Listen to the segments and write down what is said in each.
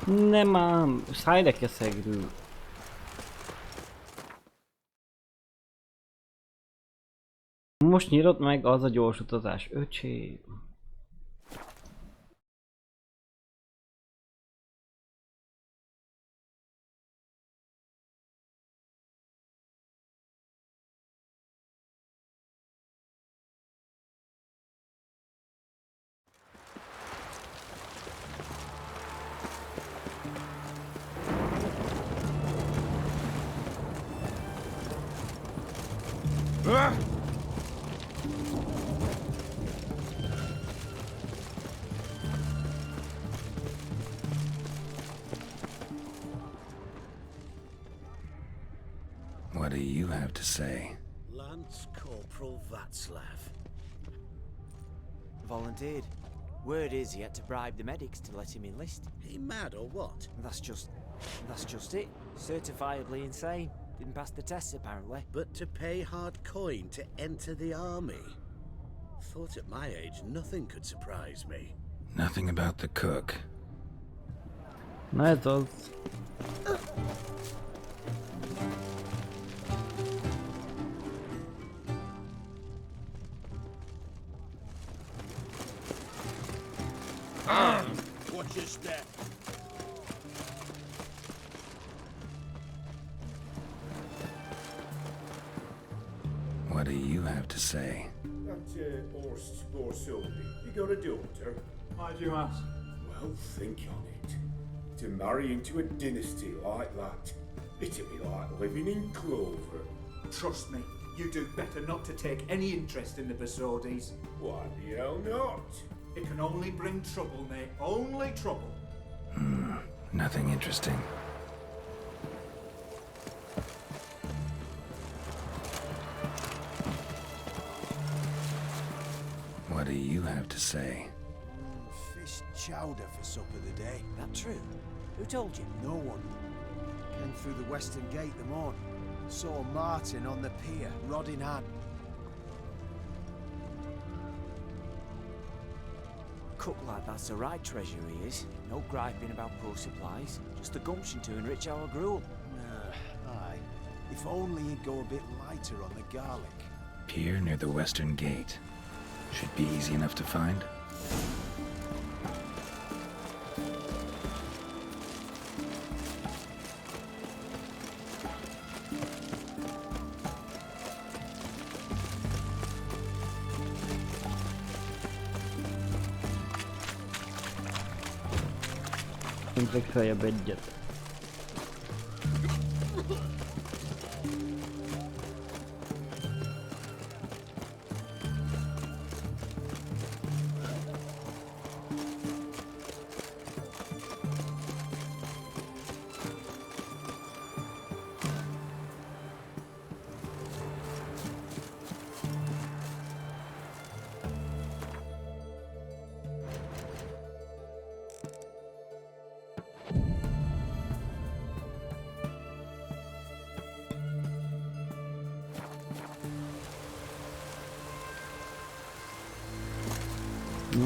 Nem ám, szállj le keszegről. Most nyírod meg az a gyors utazás, öcsém. What do you have to say? Lance Corporal Václav. Volunteered. Word is he had to bribe the medics to let him enlist. He mad or what? That's just it. Certifiably insane. Didn't pass the tests apparently. But to pay hard coin to enter the army? Thought at my age nothing could surprise me. Nothing about the cook. Na ez az. Watch your step. What do you have to say? That horse or Sylvie, you got a daughter? Why'd you ask? Well, think on it. To marry into a dynasty like that, it'd be like living in clover. Trust me, you do better not to take any interest in the Basodis. Why the hell not? It can only bring trouble, mate. Only trouble. Nothing interesting. What do you have to say? Fish chowder for supper today. That true? Who told you? No one. Came through the western gate the morning. Saw Martin on the pier, rod in hand. Cook like that's the right treasure he is. No griping about poor supplies. Just the gumption to enrich our gruel. Aye. If only he'd go a bit lighter on the garlic. Pier near the western gate. Should be easy enough to find. Mint legfeljebb egyet.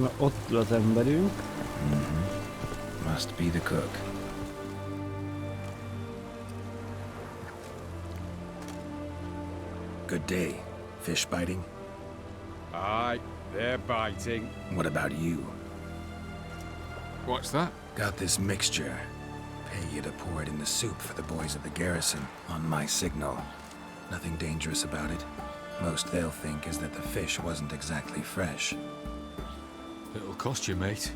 Na, ott ül az emberünk. Must be the cook. Good day. Fish biting? Aye, they're biting. What about you? What's that? Got this mixture. Pay you to pour it in the soup for the boys of the garrison on my signal. Nothing dangerous about it. Most they'll think is that the fish wasn't exactly fresh. It'll cost you, mate.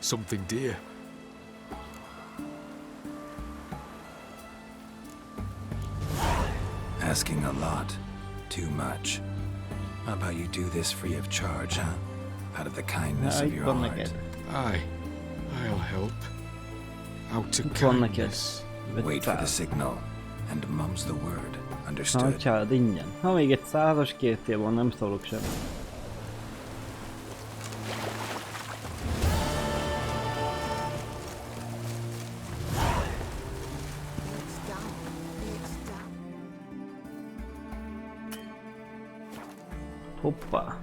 Something dear. Asking a lot. Too much. How about you do this free of charge, huh? Out of the kindness Na, of itt your van heart. neked. Aye, I'll help. Out of Itt van neked. kindness. Wait for the 500. signal, and mum's the word. Ha Understood? csád, ingyen. Ha még egy 100-as kértél van, nem szólok sem. Hoppá.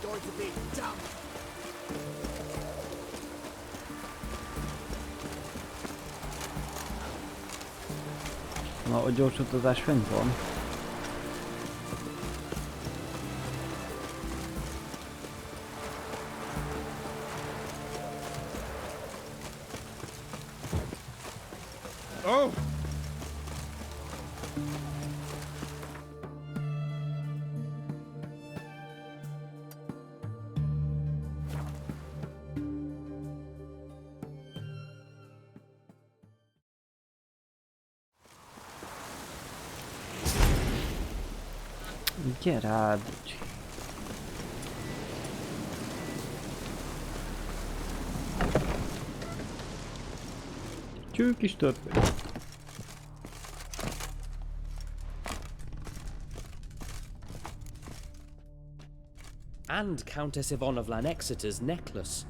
It's going to be damn. Na, a gyors utazás fönt van. Oh! Gyere rád, bocsi. Csők is történt. And Countess Yvonne of Lanexeter's necklace.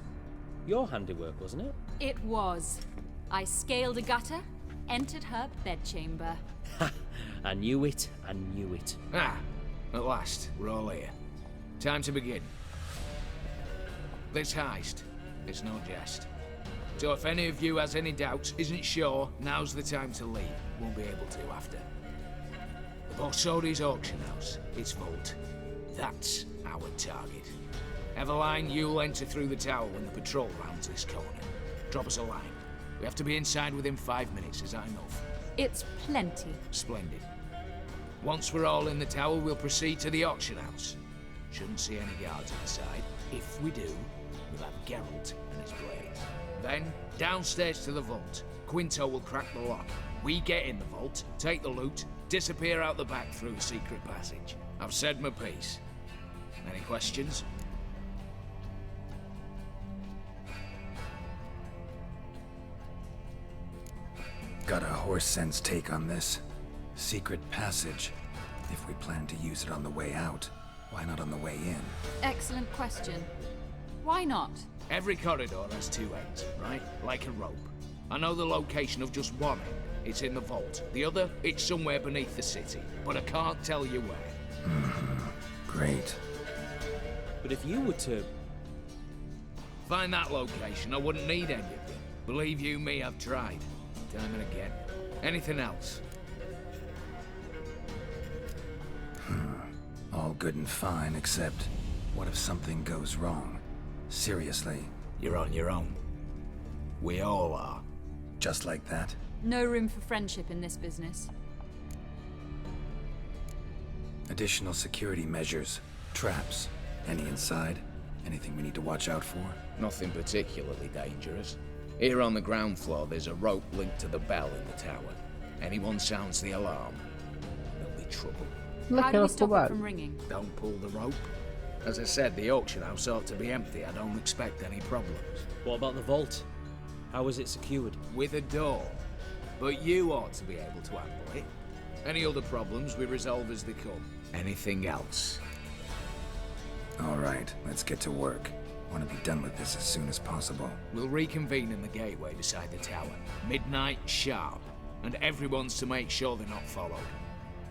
Your handiwork, wasn't it? It was. I scaled a gutter, entered her bedchamber. Ha! I knew it, I knew it. Ah, at last, we're all here. Time to begin. This heist, it's no jest. So if any of you has any doubts, isn't sure, now's the time to leave. Won't be able to after. The Borsodi's auction house, its vault. That's our target. Eveline, you'll enter through the tower when the patrol rounds this corner. Drop us a line. We have to be inside within 5 minutes, is that enough? It's plenty. Splendid. Once we're all in the tower, we'll proceed to the auction house. Shouldn't see any guards inside. If we do, we'll have Geralt and his blade. Then, downstairs to the vault. Quinto will crack the lock. We get in the vault, take the loot, disappear out the back through a secret passage. I've said my piece. Any questions? Got a horse sense take on this. Secret passage. If we plan to use it on the way out, why not on the way in? Excellent question. Why not? Every corridor has two ends, right? Like a rope. I know the location of just one end. It's in the vault. The other, it's somewhere beneath the city. But I can't tell you where. Great. But if you were to... Find that location, I wouldn't need any of you. Believe you me, I've tried. Time and again. Anything else? All good and fine, except what if something goes wrong? Seriously. You're on your own. We all are. Just like that? No room for friendship in this business. Additional security measures. Traps. Any inside? Anything we need to watch out for? Nothing particularly dangerous. Here on the ground floor, there's a rope linked to the bell in the tower. Anyone sounds the alarm, there'll be trouble. How do we stop it from ringing? Don't pull the rope. As I said, the auction house ought to be empty. I don't expect any problems. What about the vault? How is it secured? With a door. But you ought to be able to handle it. Any other problems, we resolve as they come. Anything else? All right, let's get to work. Want to be done with this as soon as possible. We'll reconvene in the gateway beside the tower. Midnight sharp. And everyone's to make sure they're not followed.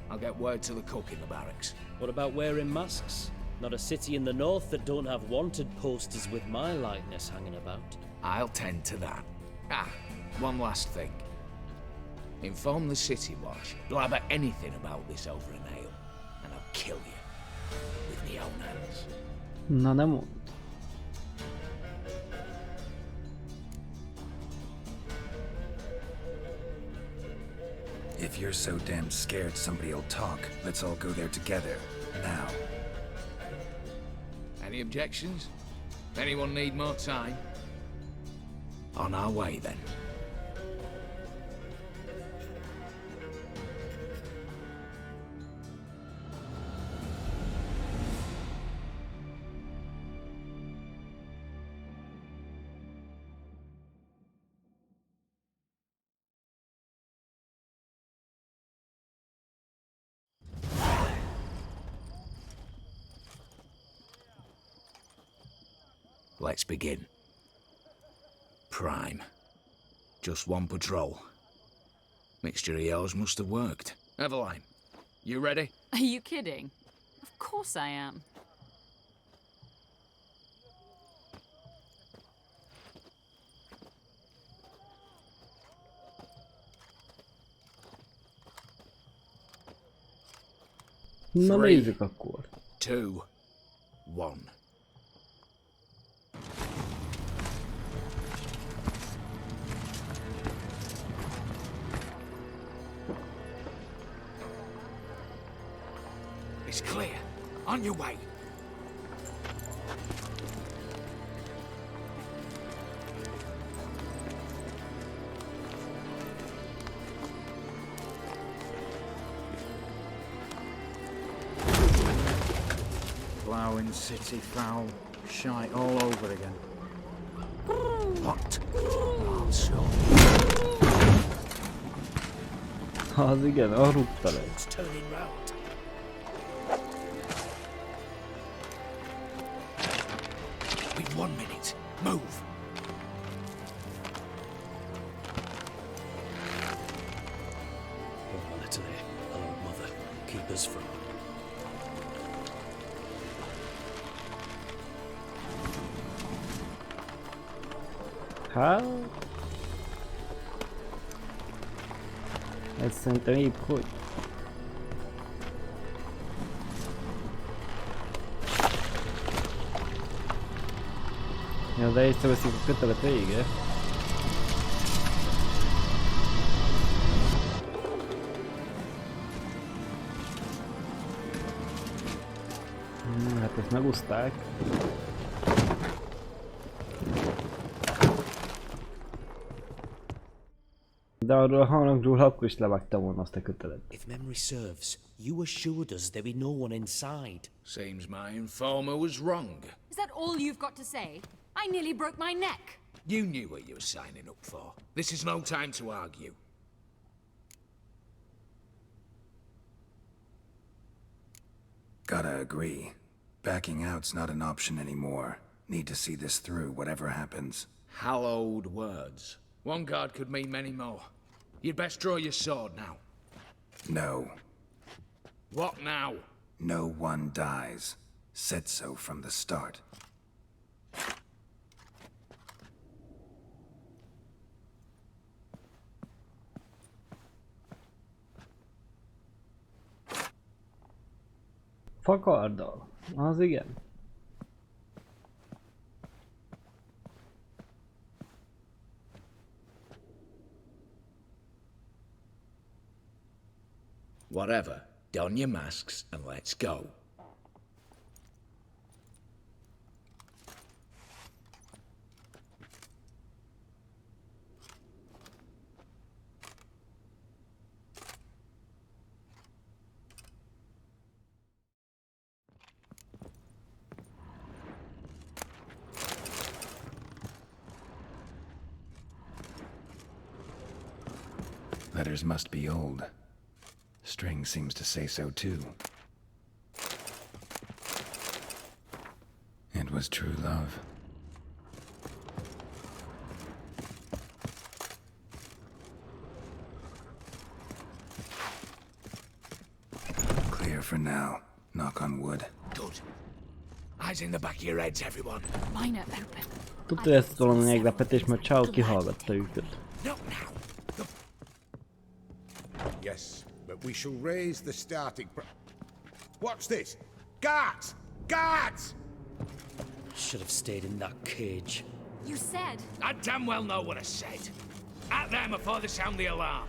I'll get word to the cook in the barracks. What about wearing masks? Not a city in the north that don't have wanted posters with my likeness hanging about. I'll tend to that. Ah, one last thing. Inform the City Watch. Blabber anything about this over an ale, and I'll kill you. With my own hands. Na nem mond. If you're so damn scared somebody'll talk, let's all go there together. Now. Any objections? Anyone need more time? On our way, then. Let's begin. Prime. Just one patrol. Mixture of yours must have worked. Eveline, you ready? Are you kidding? Of course I am. Na nézzük akkor. 2, 1. It's clear. On your way. Ploughing city foul, shite all over again. What? Also. Az igen, a rúgta le. It's turning round. We've 1 minute. Move. Oh, Italy, hello, mother. Keep us from. Hát... Ez szerintem épp hogy... Ja, de észreveszik a kötelet vége. Hát ezt megúszták. De arról a hangról akkor is levágtam volna azt a kötelet. If memory serves, you assured us there be no one inside. Seems my informer was wrong. Is that all you've got to say? I nearly broke my neck. You knew what you were signing up for. This is no time to argue. Gotta agree. Backing out's not an option anymore. Need to see this through, whatever happens. Hallowed words. One guard could mean many more. You'd best draw your sword now. No. What now? No one dies. Said so from the start. Fakarddal. Az igen. Whatever. Don your masks and let's go. Letters must be old. String seems to say so too. It was true love. Clear for now. Knock on wood. Good. Eyes in the back of your heads, everyone. Mine are open. Tudta, hogy ezt valami meglepetés, mert Chao kihallgatta őket. Not now. Yes, but we shall raise the starting What's this? Guards! Guards! Should have stayed in that cage. You said. I damn well know what I said. At them before they sound the alarm.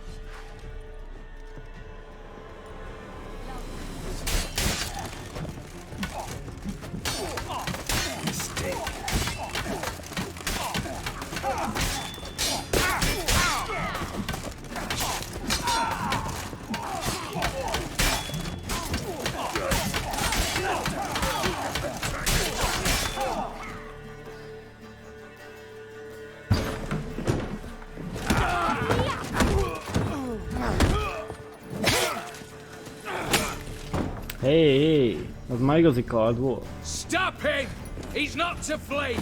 Hey, az már igazi kard volt. Stop him! He's not to flee!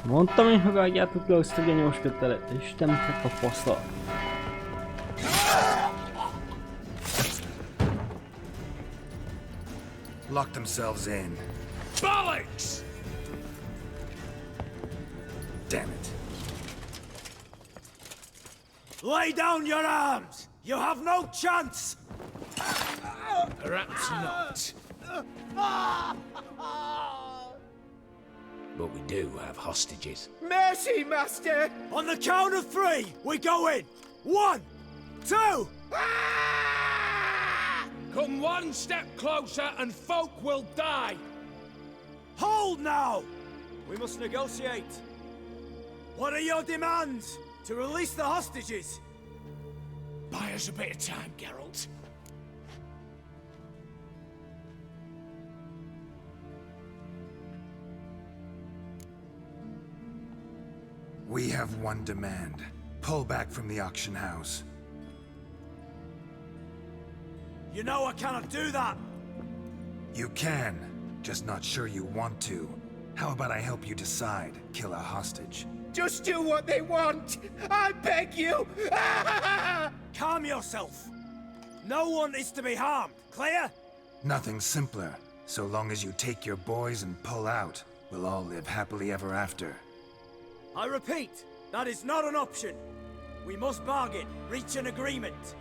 Mondtam én, hogy vágjátok le azt a genyós kötelet, Istennek a fasza. Lock themselves in. Bollocks! Damn it. Lay down your arms! You have no chance! Perhaps not. But we do have hostages. Mercy, Master! On the count of 3, we go in! 1, 2... Come one step closer and folk will die! Hold now! We must negotiate. What are your demands? To release the hostages? Buy us a bit of time, Geralt. We have one demand. Pull back from the auction house. You know I cannot do that! You can, just not sure you want to. How about I help you decide? Kill a hostage. Just do what they want! I beg you! Calm yourself! No one is to be harmed, clear? Nothing simpler. So long as you take your boys and pull out, we'll all live happily ever after. I repeat, that is not an option. We must bargain, reach an agreement.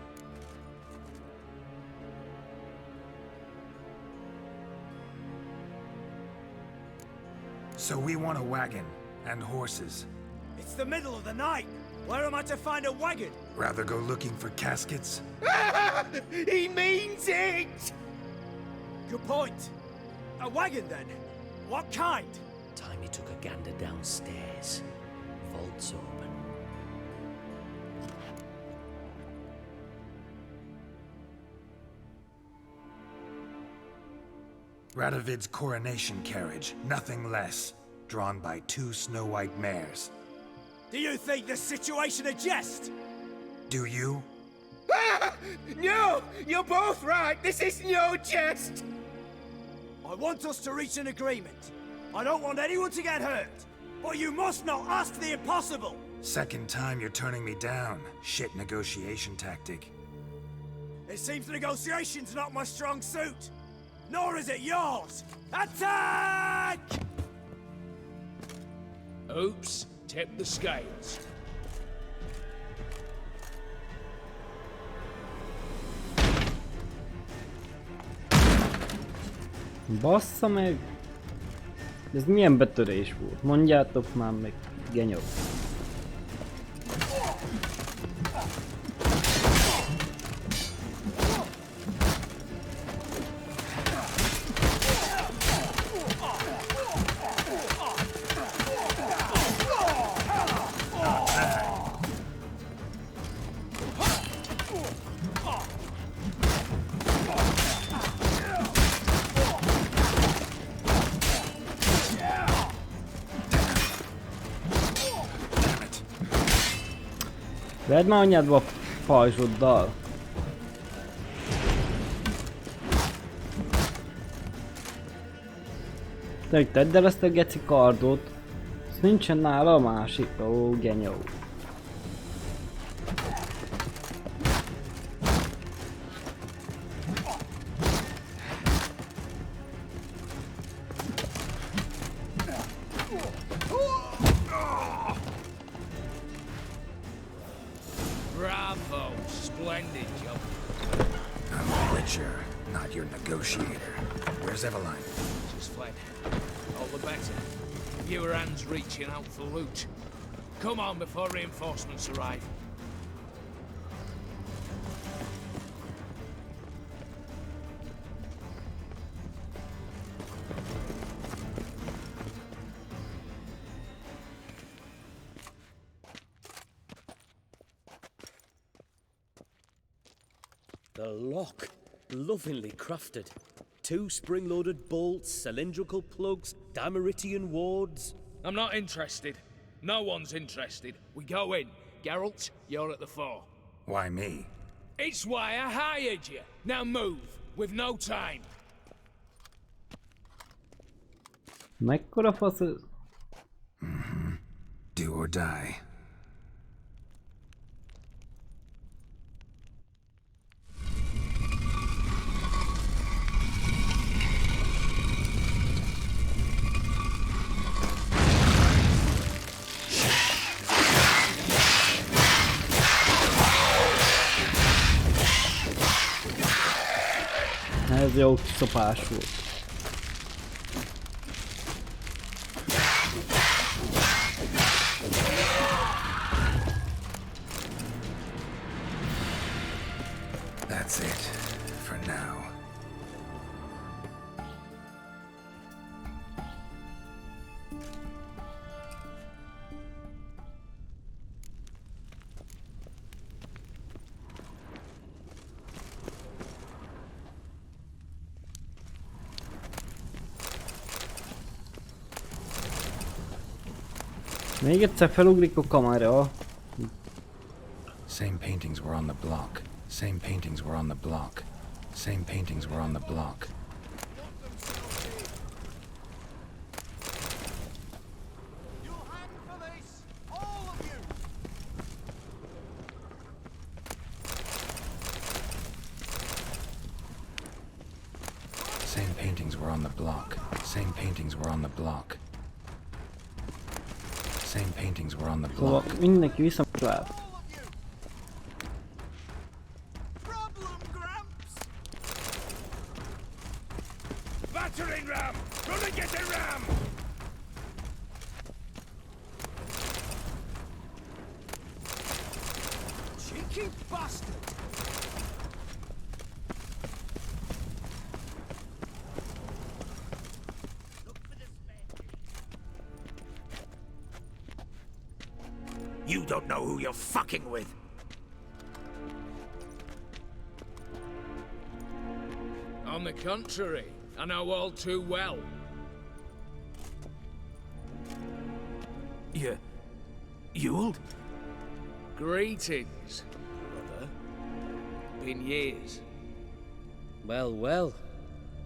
So we want a wagon, and horses. It's the middle of the night. Where am I to find a wagon? Rather go looking for caskets? He means it! Good point. A wagon, then? What kind? Time he took a gander downstairs. Vaults open. Radovid's coronation carriage, nothing less. Drawn by 2 snow-white mares. Do you think the situation a jest? Do you? No! You're both right! This is no jest! I want us to reach an agreement. I don't want anyone to get hurt. But you must not ask the impossible! Second time you're turning me down. Shit negotiation tactic. It seems negotiation's not my strong suit. Nor is it yours! Attack! Oops, tip the scales. Bassza meg! Ez milyen betörés volt? Mondjátok már meg, genyok. Vedd már anyádba a pajzsoddal! Te tedd el ezt a geci kardot! Ez nincsen nála a másik, ó, genyó. Bravo, splendid job. I'm a butcher, not your negotiator. Where's Eveline? Just fled. All the better. Your hands reaching out for loot. Come on before reinforcements arrive. The lock, lovingly crafted. 2 spring-loaded bolts, cylindrical plugs, Dameritian wards. I'm not interested. No one's interested. We go in. Geralt, you're at the fore. Why me? It's why I hired you. Now move. We've no time. Mekkora fasz ez? Do or die. Jó kis szopás volt. That's it, for now. Még egyszer felugrik a kamera. Same paintings were on the block. Same paintings were on the block. Same paintings were on the block. Same paintings were on the block. Same paintings were on the block. Same paintings were on the Szóval block. mindenki visszaklát. Battering ram! Gonna get a ram! Cheeky bastard! You don't know who you're fucking with. On the contrary, I know all too well. Ewald? Greetings, brother. Been years. Well, well.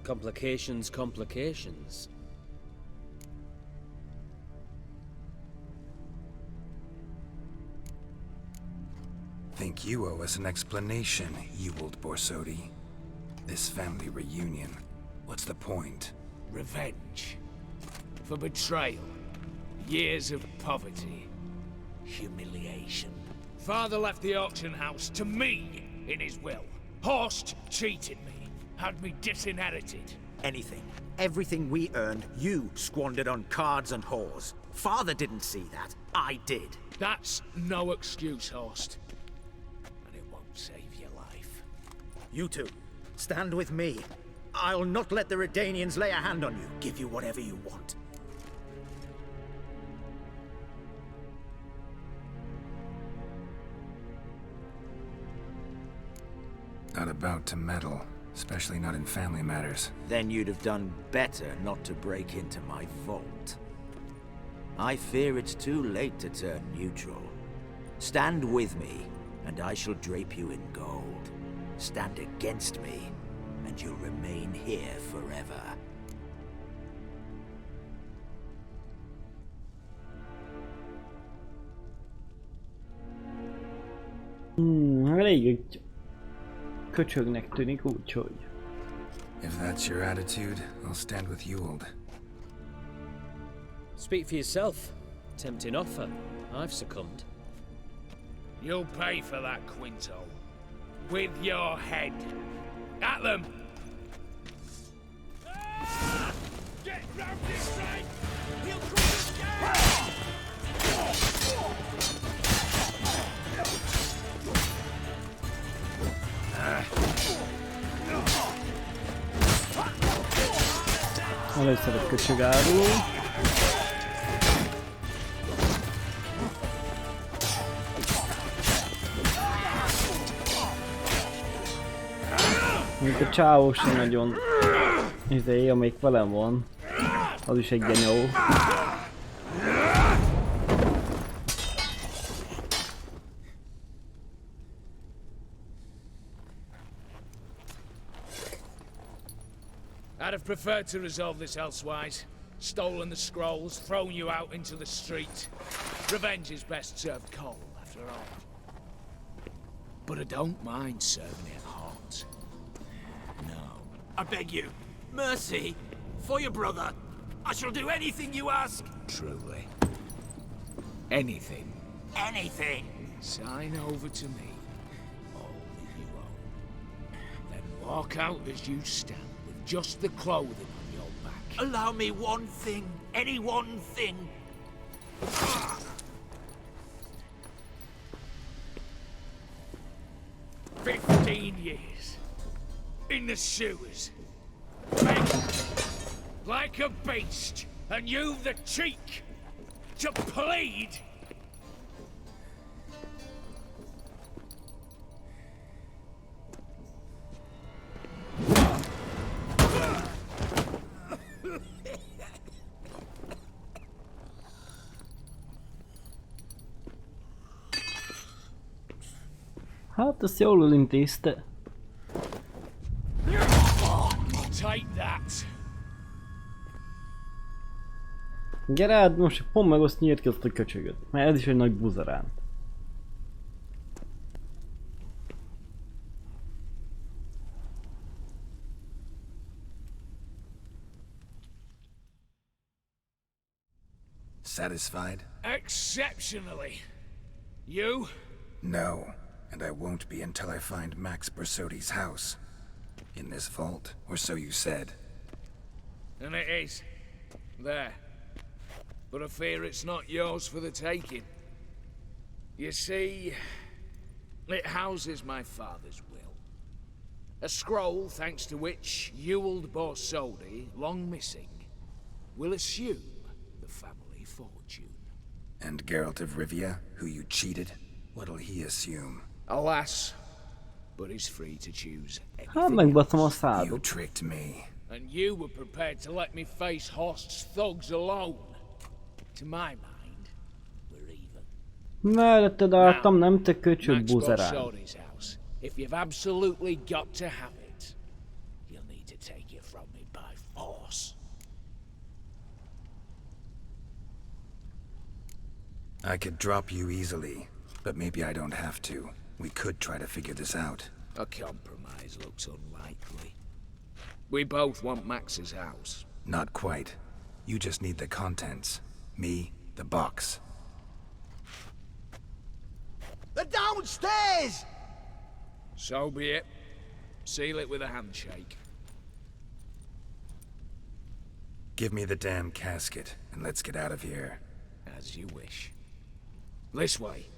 Complications, complications. Think you owe us an explanation, Ewald Borsodi. This family reunion. What's the point? Revenge. For betrayal. Years of poverty. Humiliation. Father left the auction house to me in his will. Horst cheated me. Had me disinherited. Anything. Everything we earned, you squandered on cards and whores. Father didn't see that. I did. That's no excuse, Horst. And it won't save your life. You two, stand with me. I'll not let the Redanians lay a hand on you. Give you whatever you want. Not about to meddle, especially not in family matters. Then you'd have done better not to break into my vault. I fear it's too late to turn neutral. Stand with me, and I shall drape you in gold. Stand against me, and you'll remain here forever. Elég köcsögnek tűnik, úgyhogy. If that's your attitude, I'll stand with Ewald. Speak for yourself. Tempting offer. I've succumbed. You'll pay for that, Quinto. With your head. At them! Get round this side! He'll cross the gap! Először a köcsögáruló. Mint a csávó sem nagyon izé, amelyik velem van. Az is egy genyó. I'd have preferred to resolve this elsewise. Stolen the scrolls, thrown you out into the street. Revenge is best served cold, after all. But I don't mind serving it hot. No. I beg you, mercy, for your brother. I shall do anything you ask. Truly. Anything. Anything. Sign over to me all that you own. Then walk out as you stand with just the clothing on your back. Allow me one thing. Any one thing. 15 years. In the sewers. Begged like a beast. And you've the cheek to plead. Hát ezt jól elintézte. Take that. Gerád, most pont megoszt nyírt ki azt a köcsögöt, mert ez is egy nagy buzarán. Satisfied? Exceptionally. You? No, and I won't be until I find Max Bersodi's house. In this vault, or so you said. And it is. There. But I fear it's not yours for the taking. You see, it houses my father's will. A scroll thanks to which Ewald Borsodi, long missing, will assume the family fortune. And Geralt of Rivia, who you cheated, what'll he assume? Alas, but he's free to choose Hát megbaszom a szádot. You tricked me. And you were prepared to let me face Host's thugs alone. To my mind, we're even. Melletted álltam, nem te köcsög Max buzerán. Borsodi's house. If you've absolutely got to have it, you'll need to take it from me by force. I could drop you easily, but maybe I don't have to. We could try to figure this out. A compromise looks unlikely. We both want Max's house. Not quite. You just need the contents. Me, the box. They're downstairs! So be it. Seal it with a handshake. Give me the damn casket, and let's get out of here. As you wish. This way.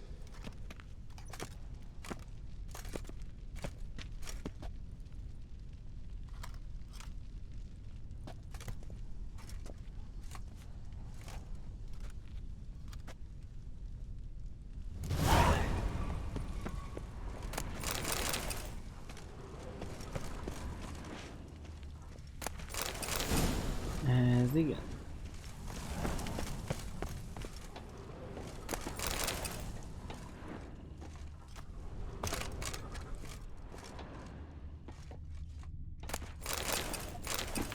Ez igen.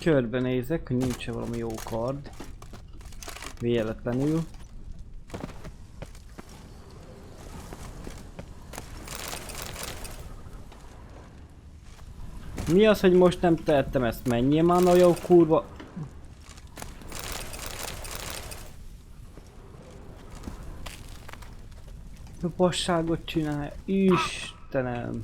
Körbenézek, hogy nincs-e valami jó kard. Véletlenül. Mi az, hogy most nem tehettem ezt? Menjél már nagyon kurva... Basságot csinálja. Istenem.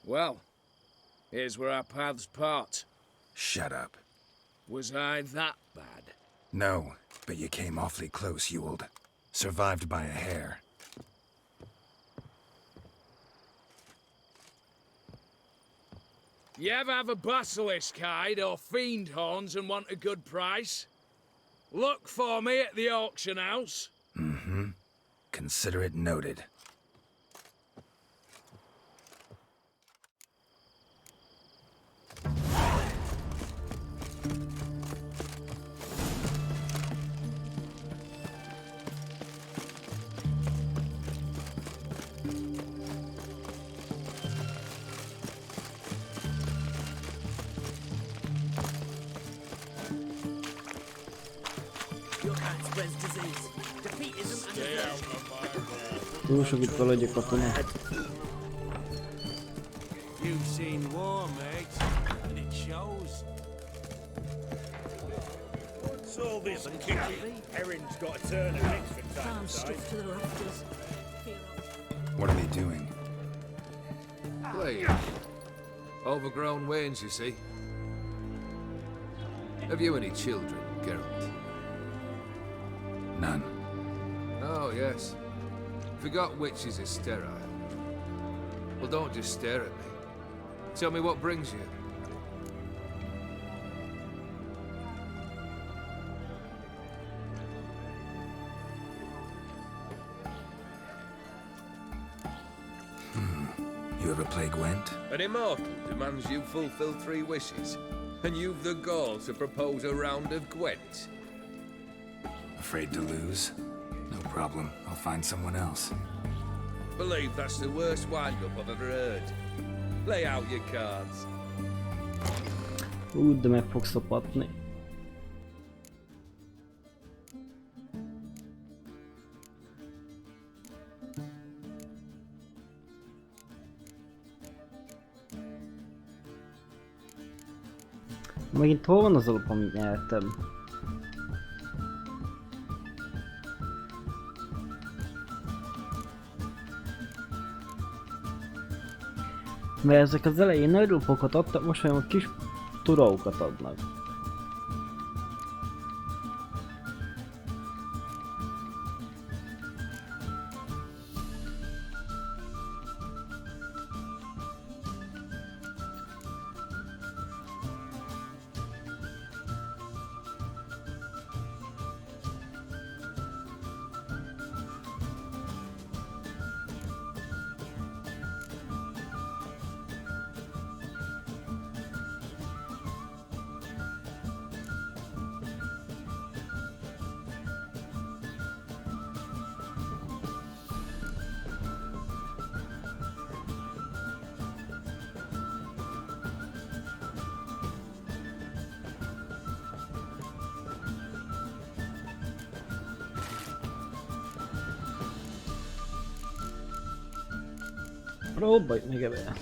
Well, here's where our paths part. Shut up. Was I that bad? No, but you came awfully close, Ewald. Survived by a hair. You ever have a basilisk hide or fiend horns and want a good price? Look for me at the auction house. Mm-hmm. Consider it noted. Your kind spreads disease. Defeatism and Túl sok itt valahogy a katona. You've seen war, mate, and it shows. What's all this kicking? Erin's got to turn her head from time to time. To the rafters. What are they doing? Playing. Overgrown wains, you see. Have you any children, Geralt? None. Oh, yes. Forgot witches is sterile. Well, don't just stare at me. Tell me what brings you. You ever play Gwent? An immortal demands you fulfill 3 wishes, and you've the gall to propose a round of Gwent. Afraid to lose? No problem. I'll find someone else. Believe that's the worst wind-up I've ever heard. Lay out your cards. De meg fog szopatni. Megint hol van az alap, amit nyertem? Mert ezek az elején nagy rupokat adtak, most olyan kis turókat adnak. Próbálj meg ebben.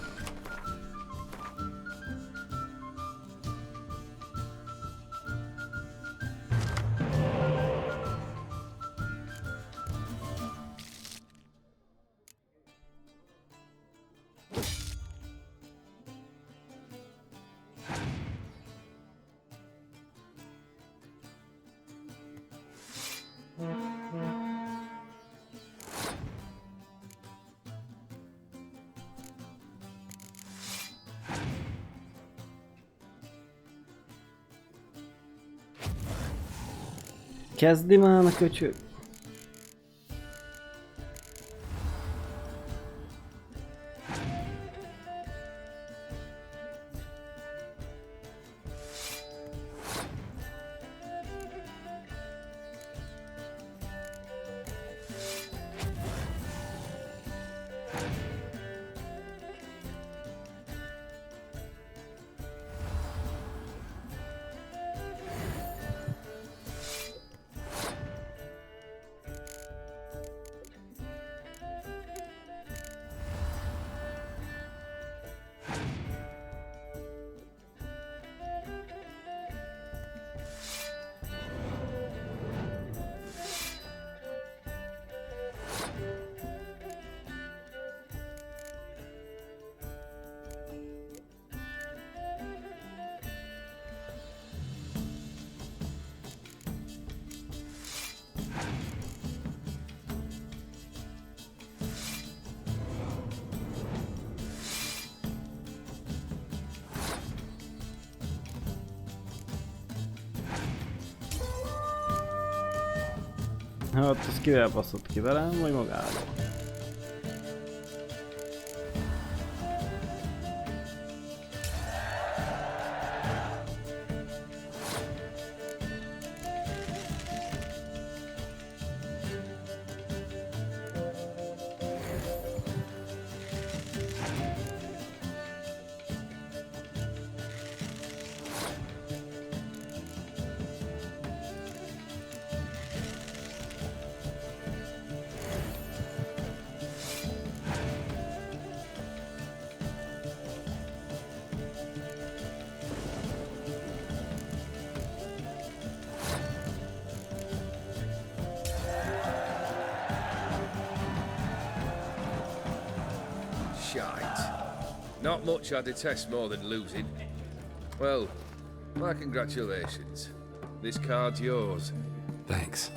Kezdi már a köcsög. Hát ez kivel baszott ki, velem vagy magával? Shite. Not much I detest more than losing. Well, my congratulations. This card's yours. Thanks.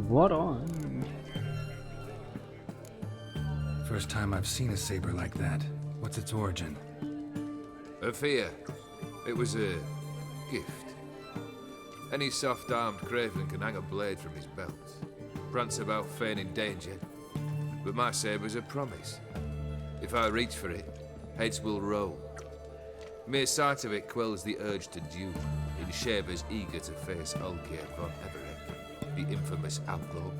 What on? First time I've seen a saber like that. What's its origin? A fear. It was a gift. Any soft-armed craven can hang a blade from his belt, prance about feigning danger, but my saber's a promise. If I reach for it, heads will roll. Mere sight of it quells the urge to duel, in shavers eager to face Olgierd von Everett, the infamous outlaw.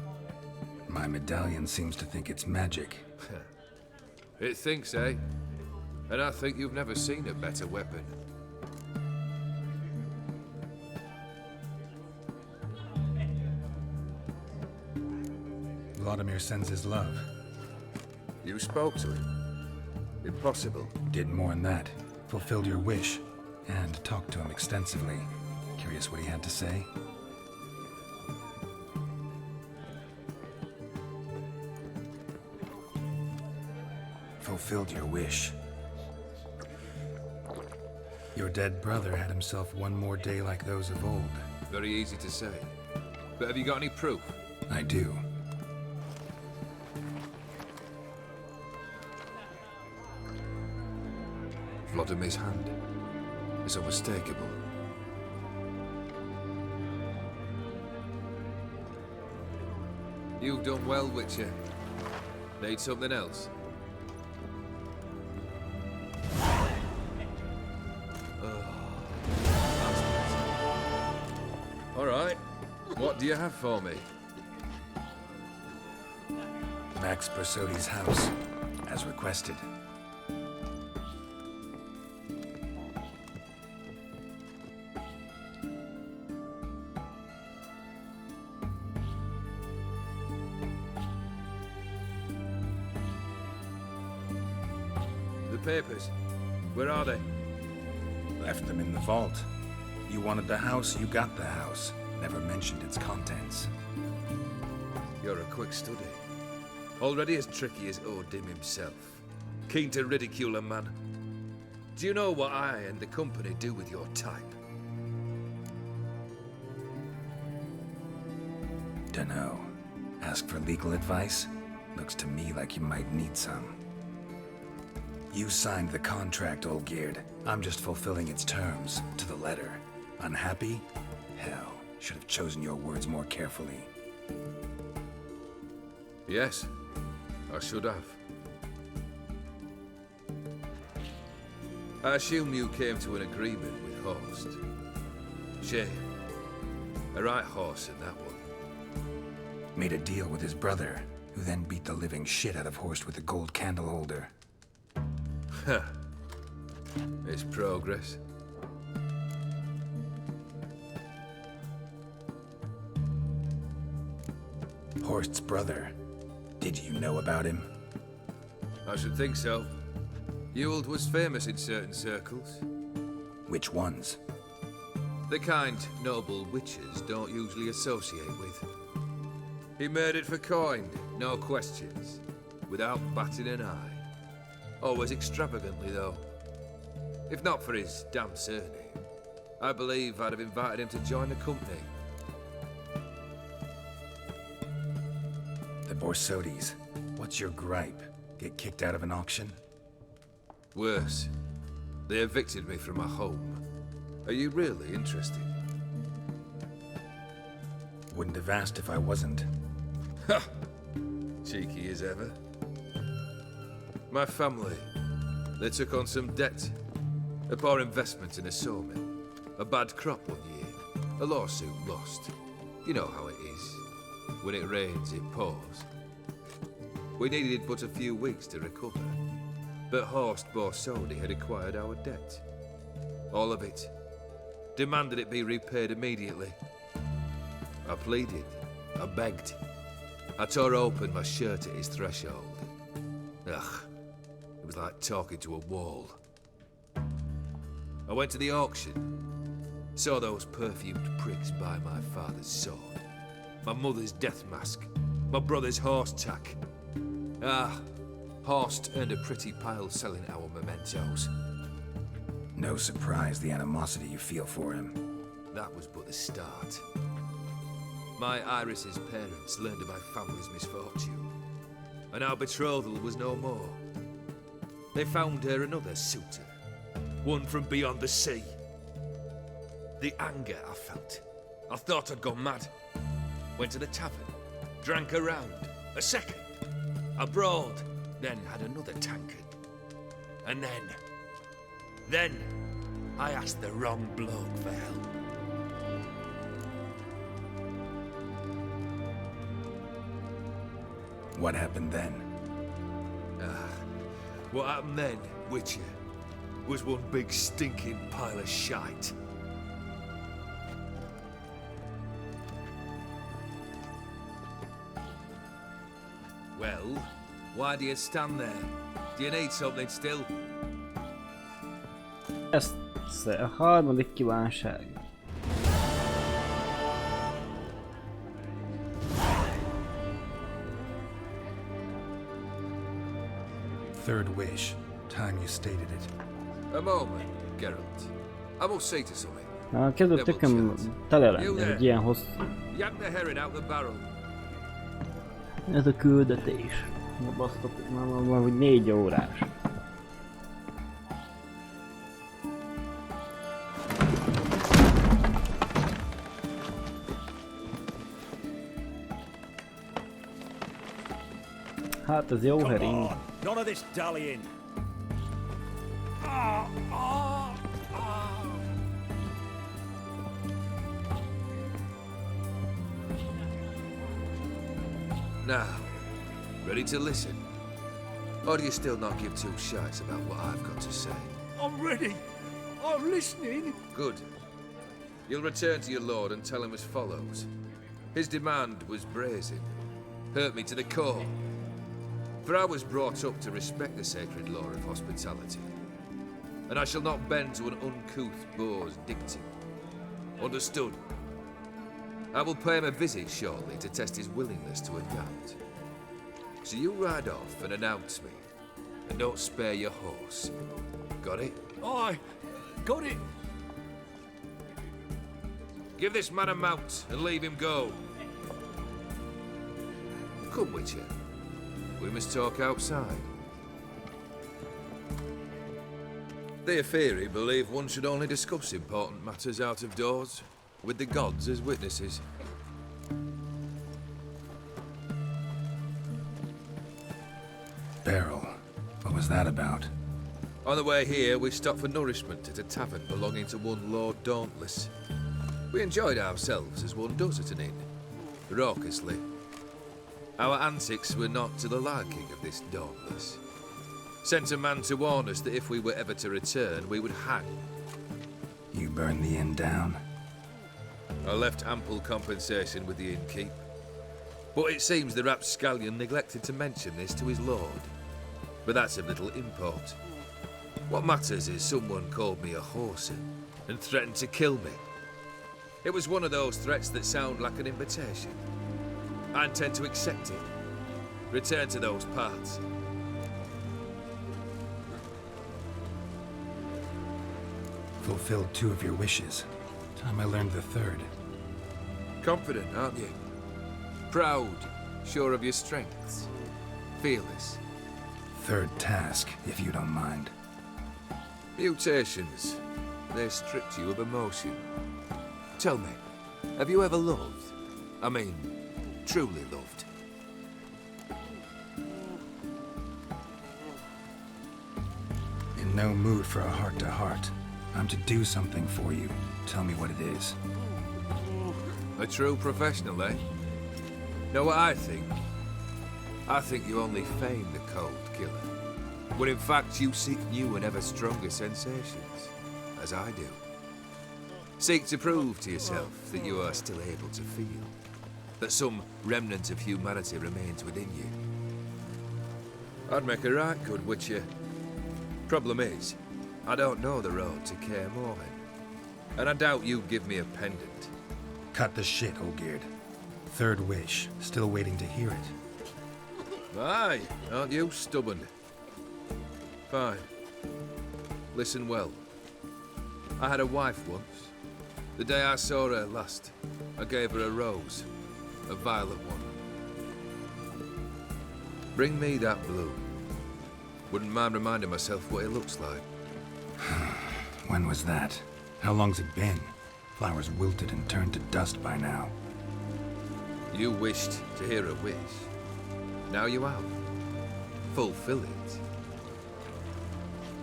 My medallion seems to think it's magic. It thinks, eh? And I think you've never seen a better weapon. Vladimir sends his love. You spoke to him? Impossible. Did more than that. Fulfilled your wish. And talked to him extensively. Curious what he had to say? Fulfilled your wish. Your dead brother had himself one more day like those of old. Very easy to say. But have you got any proof? I do. Vladimir's hand. It's unmistakable. You've done well, Witcher. Need something else? All right. What do you have for me? Max Bersodi's house, as requested. The papers. Where are they? Left them in the vault. You wanted the house, you got the house. Never mentioned its contents. You're a quick study. Already as tricky as Odin himself. Keen to ridicule a man. Do you know what I and the company do with your type? Dunno. Ask for legal advice? Looks to me like you might need some. You signed the contract, Olgierd. I'm just fulfilling its terms, to the letter. Unhappy? Hell, should have chosen your words more carefully. Yes, I should have. I assume you came to an agreement with Horst. Shame. A right horse in that one. Made a deal with his brother, who then beat the living shit out of Horst with a gold candle holder. Huh. It's progress. Horst's brother. Did you know about him? I should think so. Ewald was famous in certain circles. Which ones? The kind noble witches don't usually associate with. He made it for coin, no questions, without batting an eye. Always extravagantly, though. If not for his damn surname, I believe I'd have invited him to join the company. The Borsodis. What's your gripe? Get kicked out of an auction? Worse. They evicted me from my home. Are you really interested? Wouldn't have asked if I wasn't. Ha! Cheeky as ever. My family, they took on some debt. A poor investment in a sawmill. A bad crop one year. A lawsuit lost. You know how it is. When it rains, it pours. We needed but a few weeks to recover. But Horst Borsodi had acquired our debt. All of it. Demanded it be repaid immediately. I pleaded. I begged. I tore open my shirt at his threshold. Ugh. It was like talking to a wall. I went to the auction. Saw those perfumed pricks buy my father's sword. My mother's death mask. My brother's horse tack. Ah, Horst earned a pretty pile selling our mementos. No surprise the animosity you feel for him. That was but the start. My Iris's parents learned of my family's misfortune, and our betrothal was no more. They found her another suitor, one from beyond the sea. The anger I felt. I thought I'd gone mad. Went to the tavern, drank a round, a second. I brawled, then had another tankard. And then I asked the wrong bloke for help. What happened then? What happened then, Witcher, was one big stinking pile of shite. Well, why do you stand there? Do you need something still? Ez a harmadik kívánság. Third wish. Time you stated it. A moment, Geralt. I must say to something. Kezdett nekem tele lenni, egy ilyen hosszú. Yank the herring out the barrel. Ez a küldetés. Na basztok, már hogy 4 órás. Hát ez jó hering. None of this dallying. Now, ready to listen? Or do you still not give two shites about what I've got to say? I'm ready. I'm listening. Good. You'll return to your lord and tell him as follows. His demand was brazen. Hurt me to the core. For I was brought up to respect the sacred law of hospitality. And I shall not bend to an uncouth boor's dictum. Understood? I will pay him a visit shortly to test his willingness to adapt. So you ride off and announce me. And don't spare your horse. Got it? Aye, got it. Give this man a mount and leave him go. Come, Witcher. We must talk outside. The Aetheri believe one should only discuss important matters out of doors, with the gods as witnesses. Barrel. What was that about? On the way here, we stopped for nourishment at a tavern belonging to one Lord Dauntless. We enjoyed ourselves as one does at an inn, raucously. Our antics were not to the liking of this Dauntless. Sent a man to warn us that if we were ever to return, we would hang. You burned the inn down? I left ample compensation with the innkeep. But it seems the rapscallion neglected to mention this to his lord. But that's of little import. What matters is someone called me a horsey and threatened to kill me. It was one of those threats that sound like an invitation. I intend to accept it. Return to those parts. Fulfilled 2 of your wishes. Time I learned the 3rd. Confident, aren't you? Proud, sure of your strengths. Fearless. 3rd task, if you don't mind. Mutations. They stripped you of emotion. Tell me, have you ever loved? I mean, truly loved. In no mood for a heart-to-heart. I'm to do something for you. Tell me what it is. A true professional, eh? Know what I think? I think you only feign the cold killer, when in fact you seek new and ever stronger sensations, as I do. Seek to prove to yourself that you are still able to feel, that some remnant of humanity remains within you. I'd make a right good witcher. Problem is, I don't know the road to Kaer Morhen, and I doubt you'd give me a pendant. Cut the shit, Olgierd. Third wish. Still waiting to hear it. Aye, aren't you stubborn? Fine. Listen well. I had a wife once. The day I saw her last, I gave her a rose. A violet one. Bring me that bloom. Wouldn't mind reminding myself what it looks like. When was that? How long's it been? Flowers wilted and turned to dust by now. You wished to hear a wish. Now you have. Fulfill it.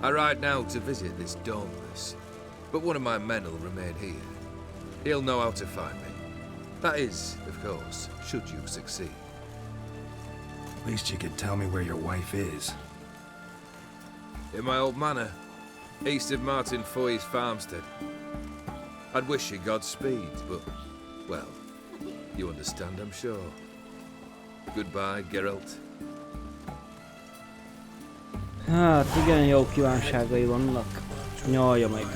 I ride now to visit this Dauntless, but one of my men will remain here. He'll know how to find me. That is, of course, should you succeed. At least you could tell me where your wife is. In my old manor, east of Martin Foy's farmstead. I'd wish you Godspeed, but, well, you understand, I'm sure. Goodbye, Geralt. Hát igen, jó kívánságai vannak. Nyalja meg.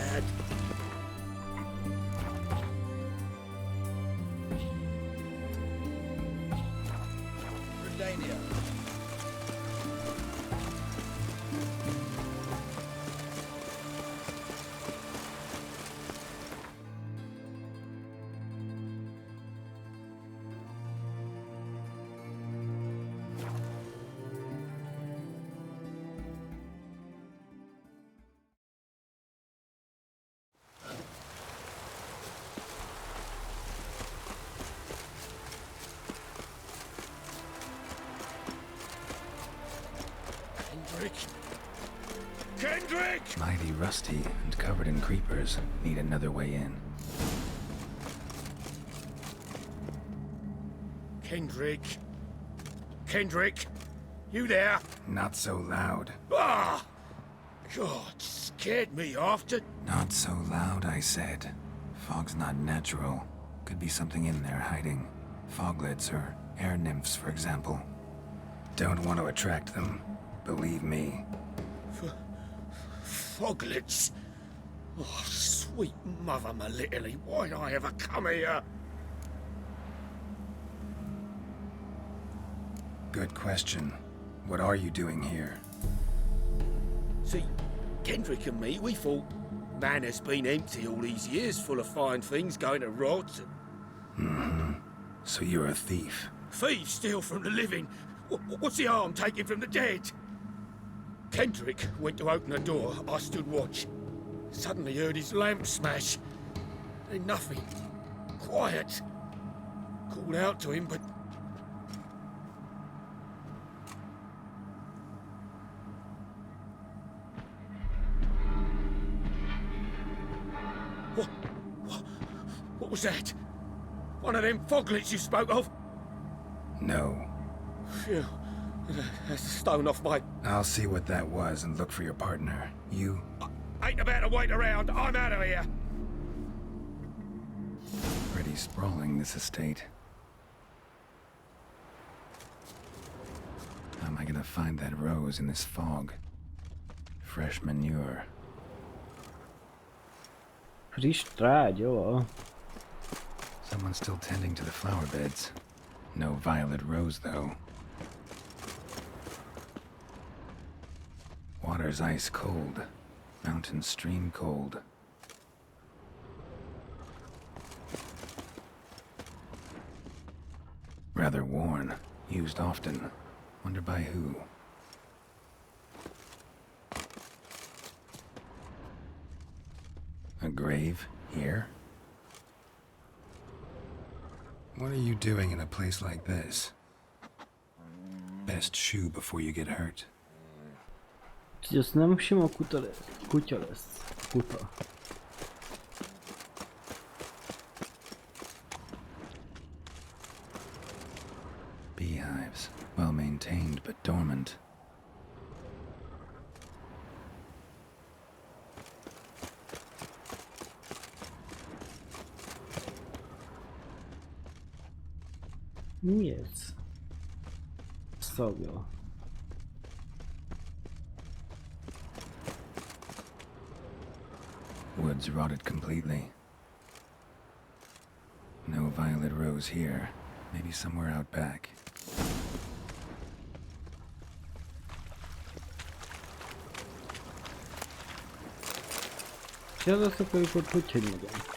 Kendrick! Mighty rusty and covered in creepers. Need another way in. Kendrick! Kendrick! You there? Not so loud. Ah! God, scared me after. Not so loud, I said. Fog's not natural. Could be something in there hiding. Foglets or air nymphs, for example. Don't want to attract them. Believe me. Foglets? Oh, sweet mother, my little, why'd I ever come here? Good question. What are you doing here? See, Kendrick and me, we thought Manor's been empty all these years, full of fine things going to rot. Mm-hmm. So you're a thief. Thieves steal from the living. What's the harm taken from the dead? Kendrick went to open the door. I stood watch. Suddenly heard his lamp smash. Then nothing. Quiet. Called out to him, but... What was that? One of them foglets you spoke of? No. Phew. That's a stone off my... I'll see what that was and look for your partner. You... Ain't about to wait around. I'm out of here. Pretty sprawling, this estate. How am I gonna find that rose in this fog? Fresh manure. Frisch trágy, jó. Someone's still tending to the flower beds. No violet rose, though. Water's ice cold. Mountain stream cold. Rather worn. Used often. Wonder by who. A grave here? What are you doing in a place like this? Best shoe before you get hurt. Úgyhogy azt nem sima kutya lesz. Kuta. Beehives, well maintained but dormant. Mi ez? Szagja. Woods rotted completely. No violet rose here. Maybe somewhere out back. És az azt akarjuk, hogy megyem?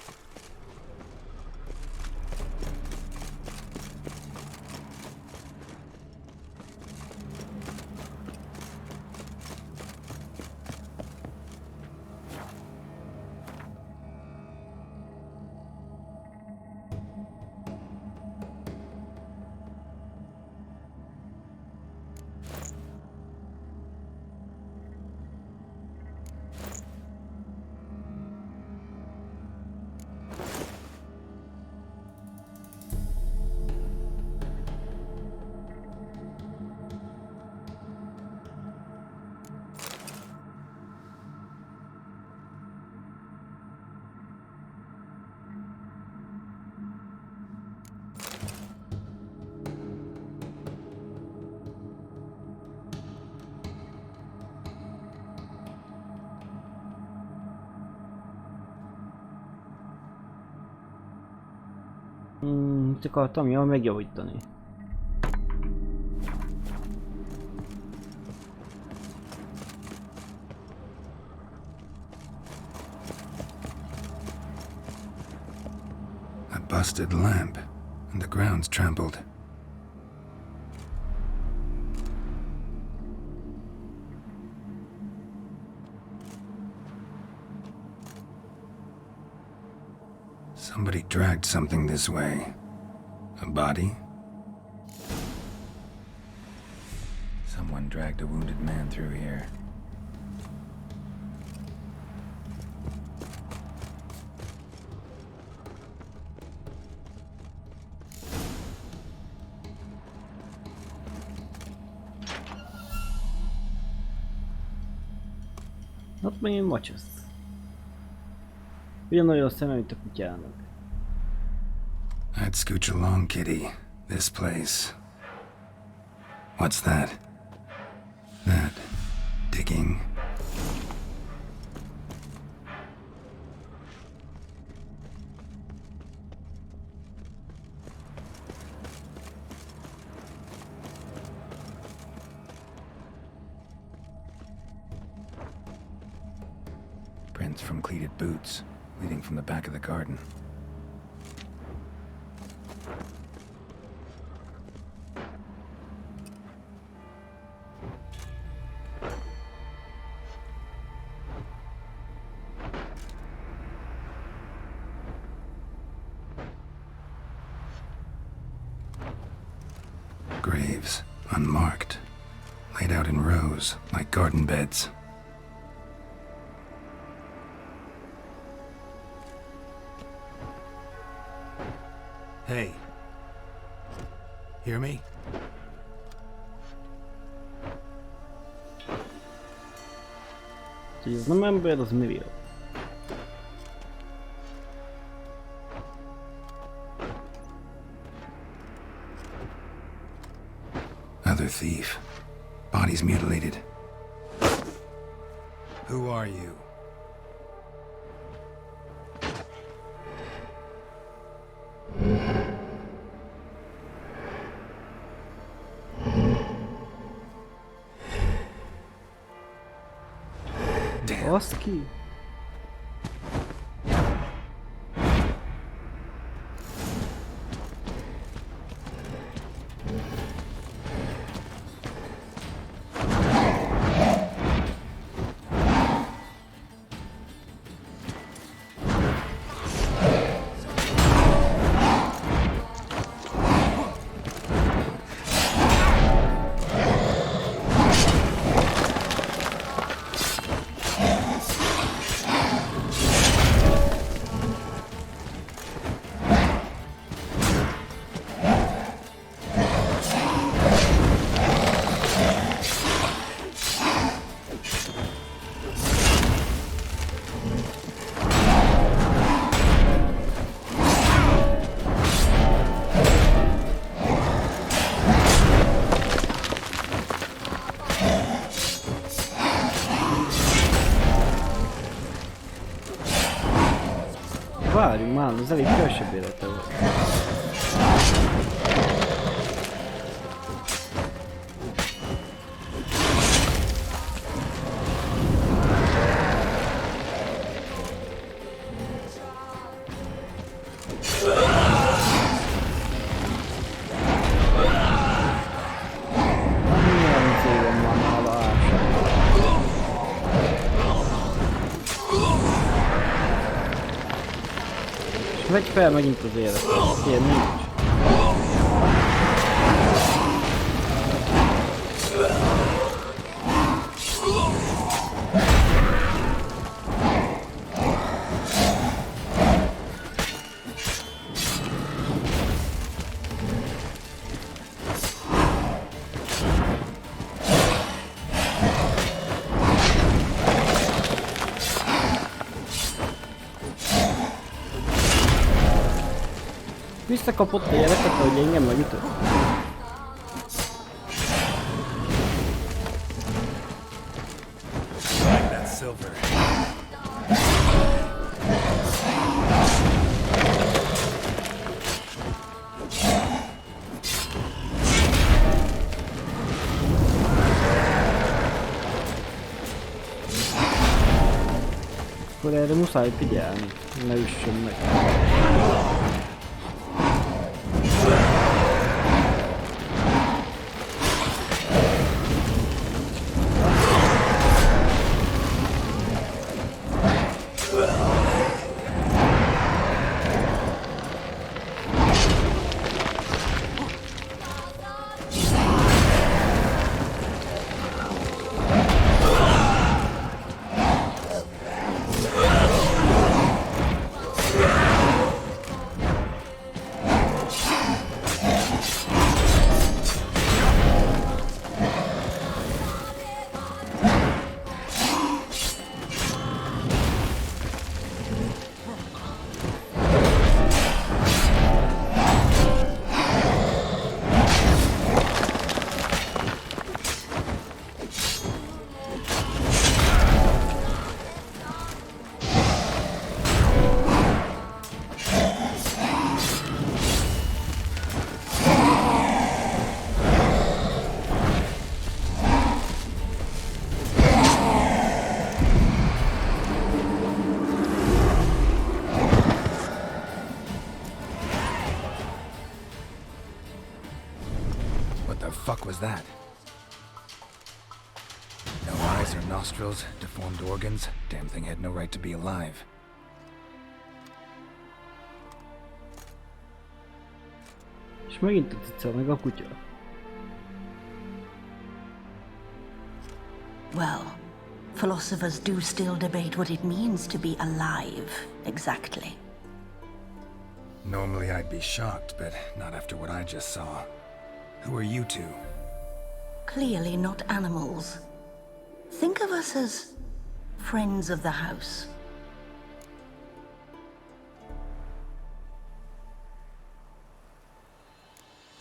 Akartam jól megjavítani. A busted lamp, and the ground's trampled. Somebody dragged something this way. A body? Someone dragged a wounded man through here. Ott megint macsasz. Ugyanolyan szeme, mint a kutyának. I'd scooch along, kitty. This place. What's that? That digging. Prints from cleated boots, leading from the back of the garden. Graves, unmarked, laid out in rows like garden beds. Hey. Hear me? Czyli znamy by rozmywiał. Another thief. Body's mutilated. Who are you? Oski. várjunk már, az elég kevesebb élete volt. Vegy fel megint az életet, ilyen nincs. Visszakapott a jeleket, hogy engem megütött. That silver. Akkor erre muszáj figyelni, ne üssön meg. Fuck was that? No eyes or nostrils, deformed organs. Damn thing had no right to be alive. És megint tetszel meg a kutya. Well, philosophers do still debate what it means to be alive, exactly. Normally I'd be shocked, but not after what I just saw. Who are you two? Clearly not animals. Think of us as friends of the house.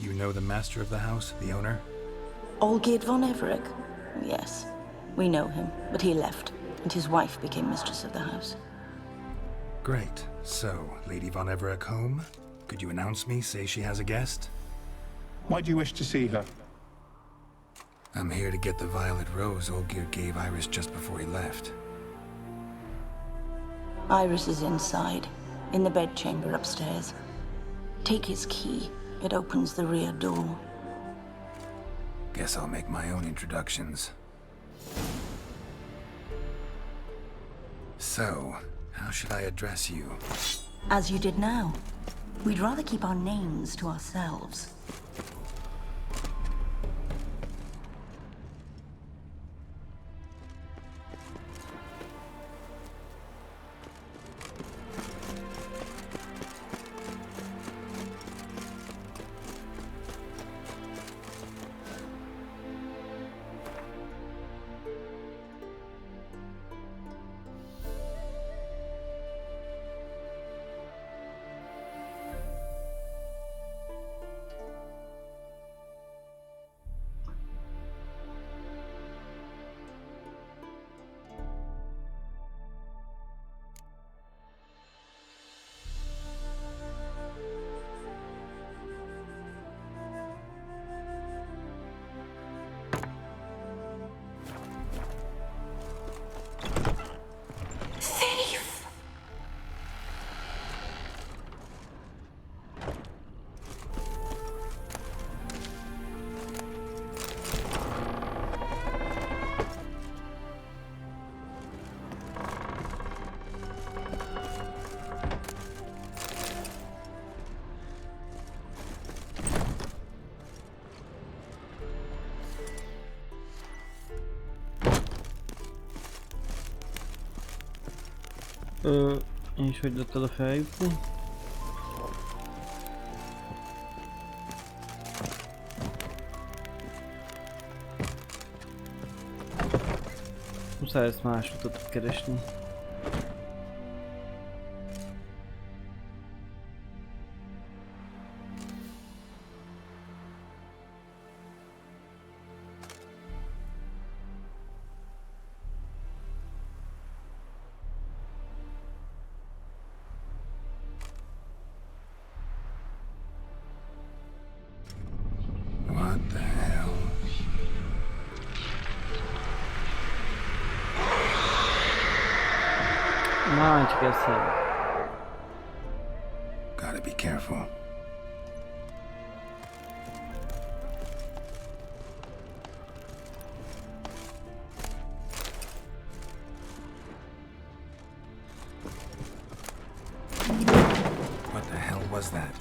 You know the master of the house, the owner? Olgierd von Everec? Yes, we know him, but he left, and his wife became mistress of the house. Great. So, Lady von Everec home? Could you announce me, say she has a guest? Why do you wish to see her? I'm here to get the violet rose Olgierd gave Iris just before he left. Iris is inside, in the bedchamber upstairs. Take his key. It opens the rear door. Guess I'll make my own introductions. So, how should I address you? As you did now. We'd rather keep our names to ourselves. És hogy tudtad a feljutni? Muszáj ezt más utat keresni. What the hell? Már csak eszem. Gotta be careful. What the hell was that?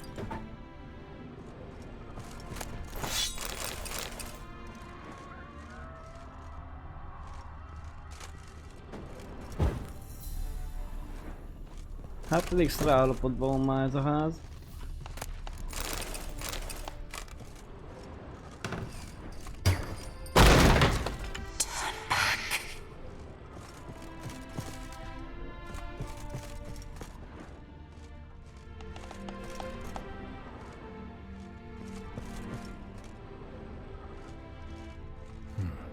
Hát elég szar állapotban van már ez a ház.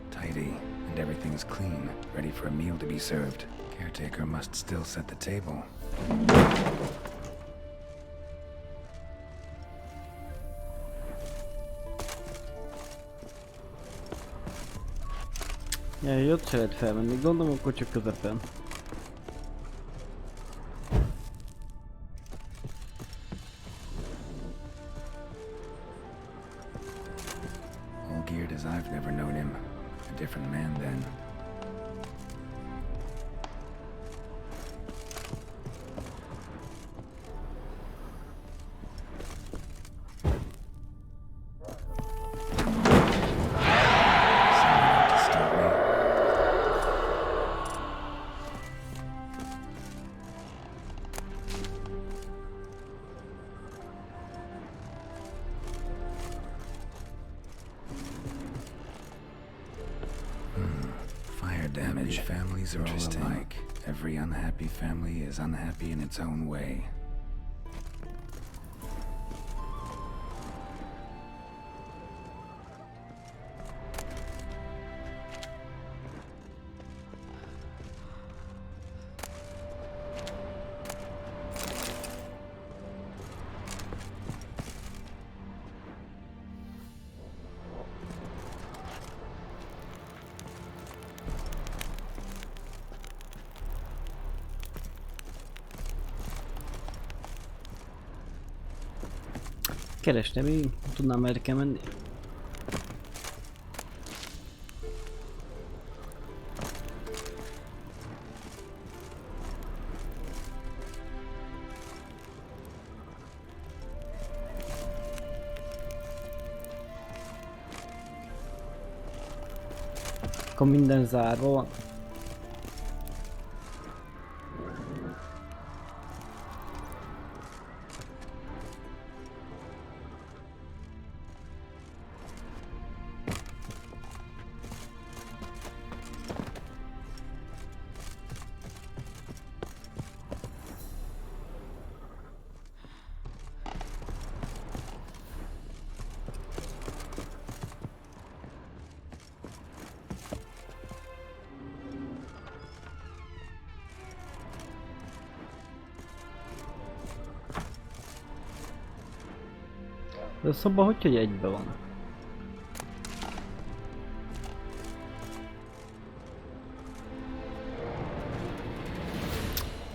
Tidy, and everything's clean, ready for a meal to be served. Caretaker must still set the table. Ja, ott se lehet felmenni, gondolom, akkor csak közepen. All geared as I've never known him. A different man then. Damage. Families are all alike. Every unhappy family is unhappy in its own way. Keresne még? Tudnám, merre kell menni? Akkor minden zárva van. De a szoba hogy egybe van?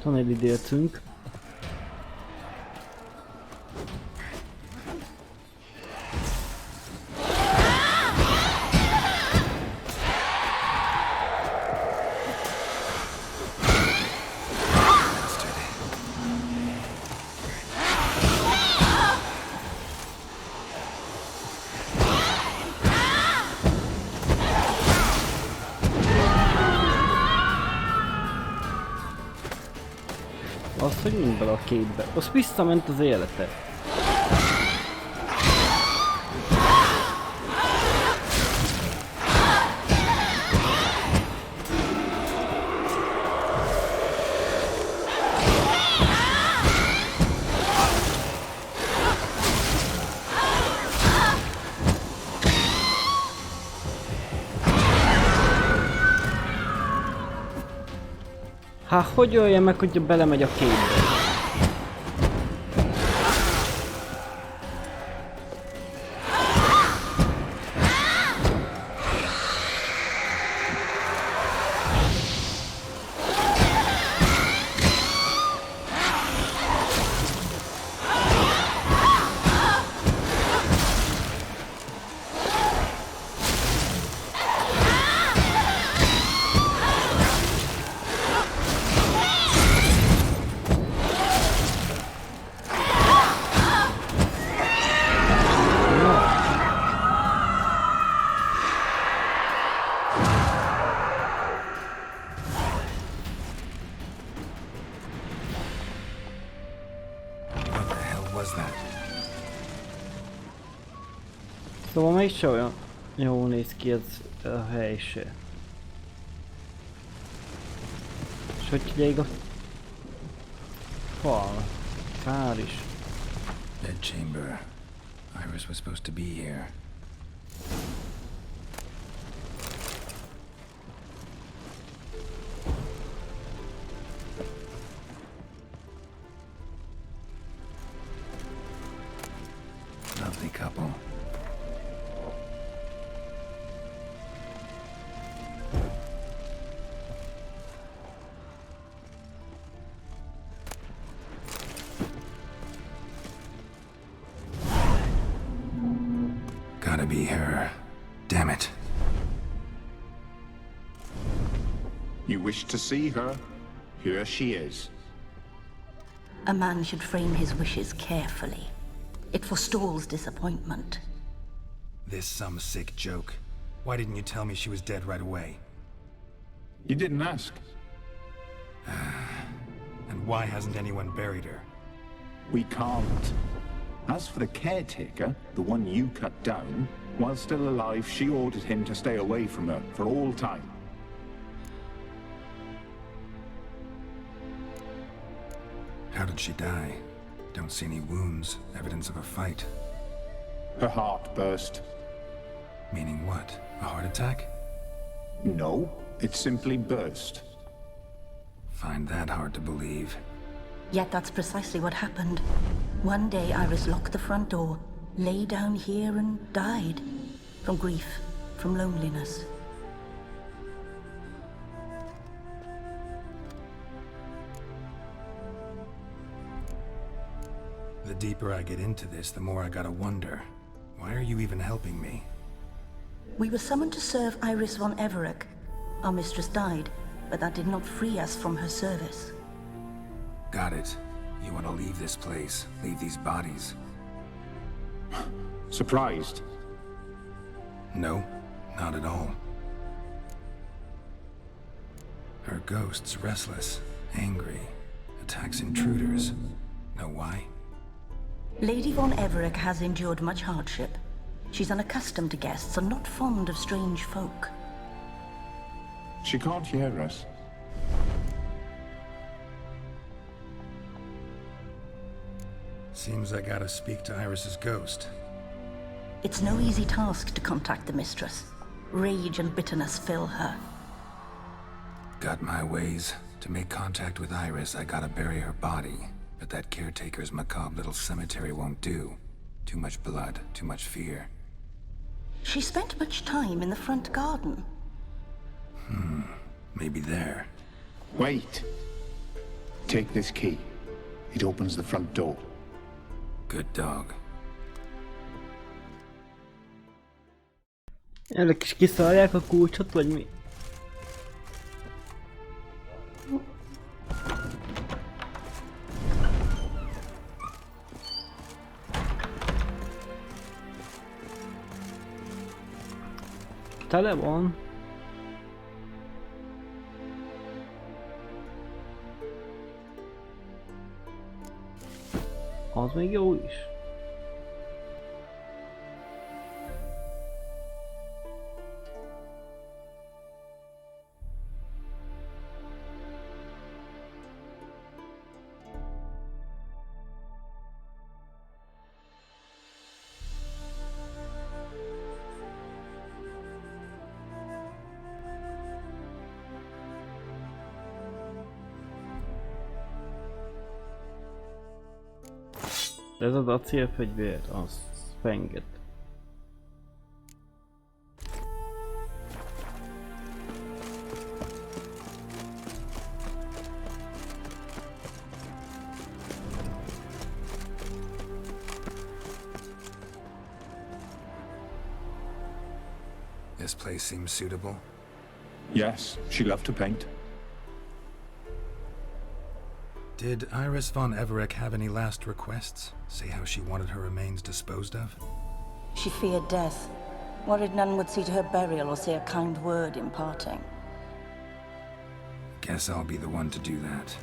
Van egy idézünk. hogy mind bele a képbe? Az visszament az élete. Hát hogy ölje meg, hogyha belemegy a képbe? Szóval még se olyan jól néz ki ez a hely se. És hogy ugye a fal, kár is. Bed chamber. Iris was supposed to be here. Lovely couple. Gotta be her. Damn it. You wish to see her? Here she is. A man should frame his wishes carefully. It forestalls disappointment. This some sick joke. Why didn't you tell me she was dead right away? You didn't ask. And why hasn't anyone buried her? We can't. As for the caretaker, the one you cut down, while still alive, she ordered him to stay away from her for all time. How did she die? Don't see any wounds, evidence of a fight. Her heart burst. Meaning what? A heart attack? No, it simply burst. Find that hard to believe. Yet that's precisely what happened. One day Iris locked the front door, lay down here and died. From grief, from loneliness. The deeper I get into this, the more I gotta wonder. Why are you even helping me? We were summoned to serve Iris von Everec. Our mistress died, but that did not free us from her service. Got it. You want to leave this place, leave these bodies. Surprised? No, not at all. Her ghost's restless, angry, attacks intruders. Know why? Lady von Everec has endured much hardship. She's unaccustomed to guests and not fond of strange folk. She can't hear us. Seems I gotta speak to Iris's ghost. It's no easy task to contact the mistress. Rage and bitterness fill her. Got my ways. To make contact with Iris, I gotta bury her body. But that caretaker's macabre little cemetery won't do. Too much blood, too much fear. She spent much time in the front garden. Maybe there. Wait. Take this key. It opens the front door. Good dog. Ezek is kiszarják a kulcsot, vagy mi? Tele van. Az még jó is. Ez az acélfegyver, az fenget. This place seems suitable. Yes, she loved to paint. Did Iris von Everec have any last requests? Say how she wanted her remains disposed of? She feared death. Worried none would see to her burial or say a kind word in parting. Guess I'll be the one to do that.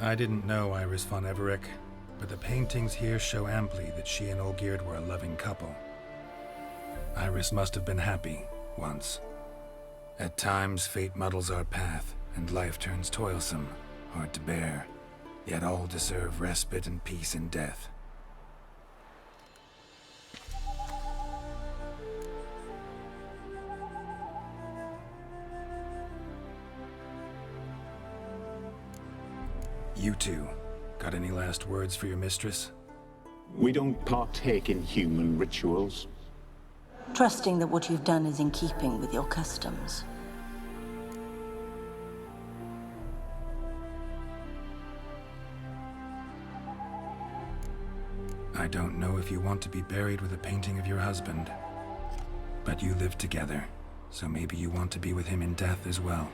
I didn't know Iris von Everec, but the paintings here show amply that she and Olgierd were a loving couple. Iris must have been happy, once. At times, fate muddles our path, and life turns toilsome, hard to bear. Yet all deserve respite and peace in death. You two, got any last words for your mistress? We don't partake in human rituals. Trusting that what you've done is in keeping with your customs. I don't know if you want to be buried with a painting of your husband, but you live together, so maybe you want to be with him in death as well.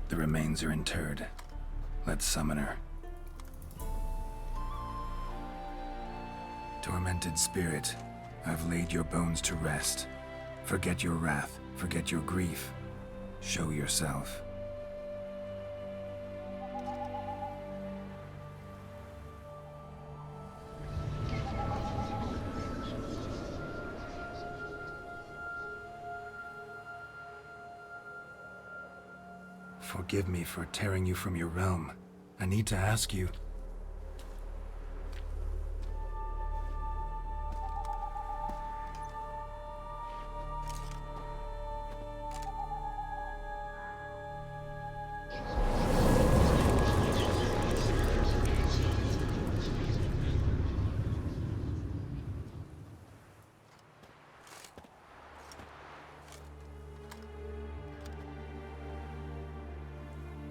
The remains are interred. Let's summon her. Tormented spirit, I've laid your bones to rest. Forget your wrath, forget your grief. Show yourself. Forgive me for tearing you from your realm. I need to ask you.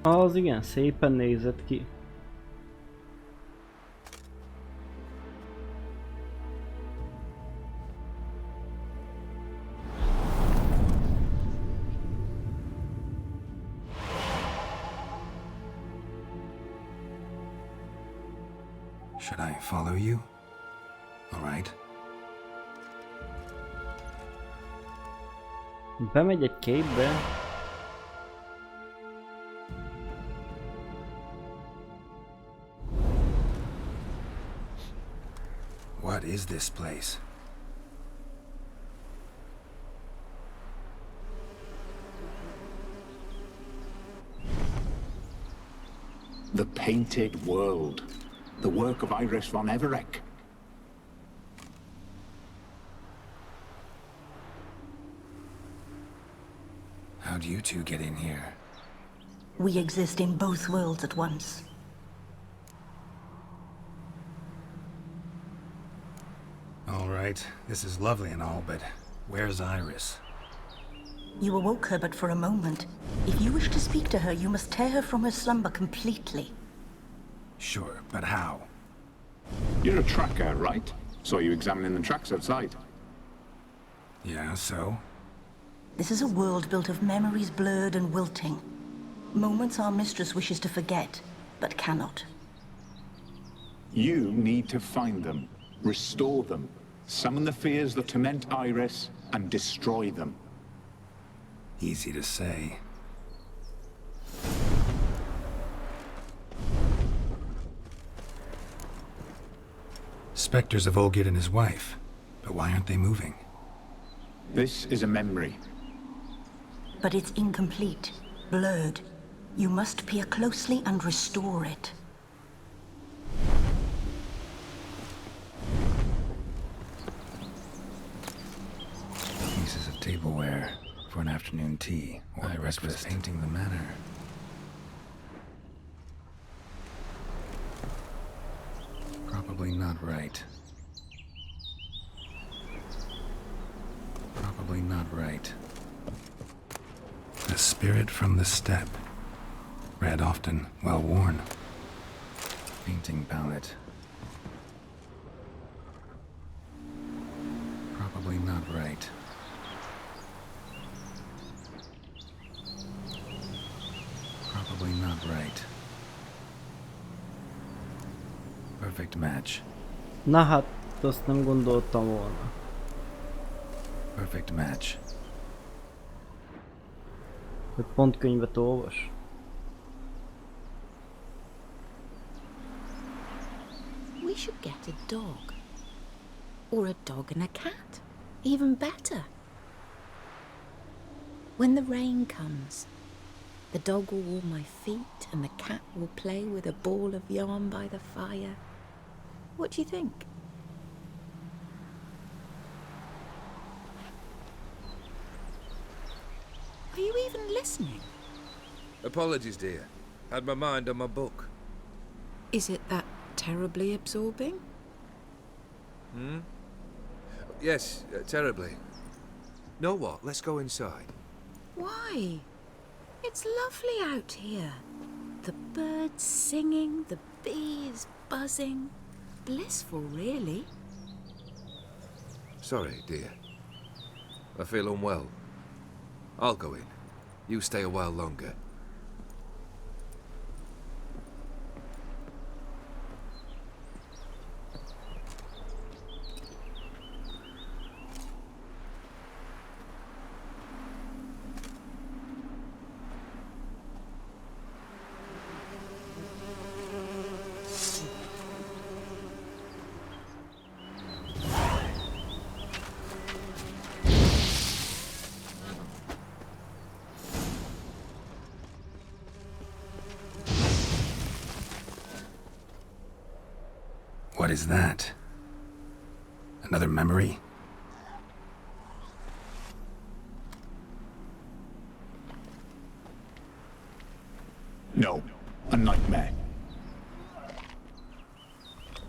Az igen, szépen nézett ki. Should I follow you? All right. Bemegy egy képbe. What is this place? The Painted World. The work of Iris von Everec. How'd you two get in here? We exist in both worlds at once. All right, this is lovely and all, but where's Iris? You awoke her but for a moment. If you wish to speak to her, you must tear her from her slumber completely. Sure, but how? You're a tracker, right? Saw you examining the tracks outside. Yeah, so? This is a world built of memories blurred and wilting. Moments our mistress wishes to forget, but cannot. You need to find them, restore them, summon the fears that torment Iris, and destroy them. Easy to say. Spectres of Olgid and his wife. But why aren't they moving? This is a memory. But it's incomplete, blurred. You must peer closely and restore it. Pieces of tableware for an afternoon tea or Iris was painting the manor. Probably not right. Probably not right. The spirit from the steppe. Read often, well worn. Painting palette. Probably not right. Probably not right. Perfect match. Na hát, azt nem gondoltam volna. Perfect match. Hogy pont könyvet olvas. We should get a dog. Or a dog and a cat. Even better. When the rain comes, the dog will warm my feet and the cat will play with a ball of yarn by the fire. What do you think? Are you even listening? Apologies, dear. Had my mind on my book. Is it that terribly absorbing? Hmm? Yes, terribly. Know what? Let's go inside. Why? It's lovely out here. The birds singing, the bees buzzing. Blissful, really. Sorry, dear. I feel unwell. I'll go in. You stay a while longer. What is that? Another memory? No, a nightmare.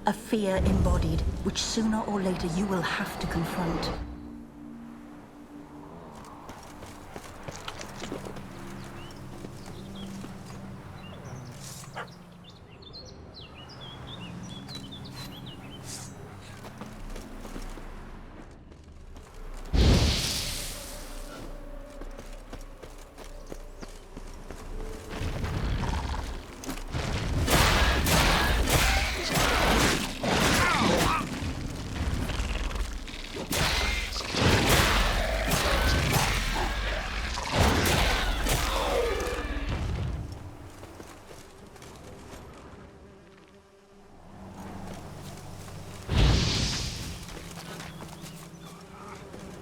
A fear embodied, which sooner or later you will have to confront.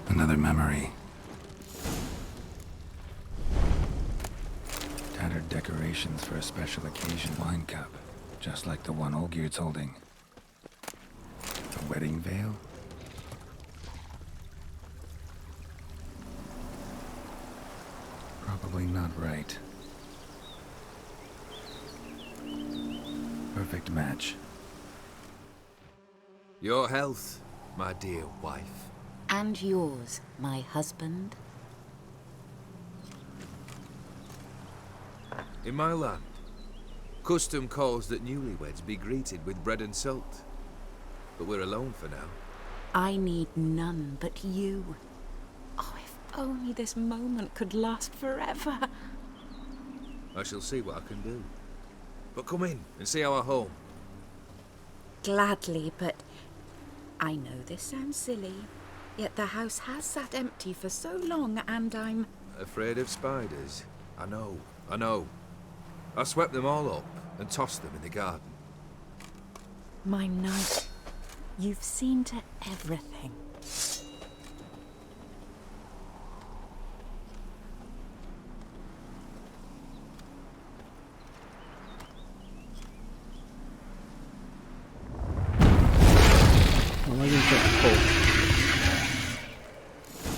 Another memory. Tattered decorations for a special occasion wine cup, just like the one Olgierd's holding. A wedding veil? Probably not right. Perfect match. Your health, my dear wife. And yours, my husband. In my land, custom calls that newlyweds be greeted with bread and salt. but we're alone for now. I need none but you. Oh, if only this moment could last forever. I shall see what I can do. But come in and see our home. Gladly, but I know this sounds silly, yet the house has sat empty for so long, and I'm... Afraid of spiders? I know. I swept them all up and tossed them in the garden. My knight, you've seen to everything.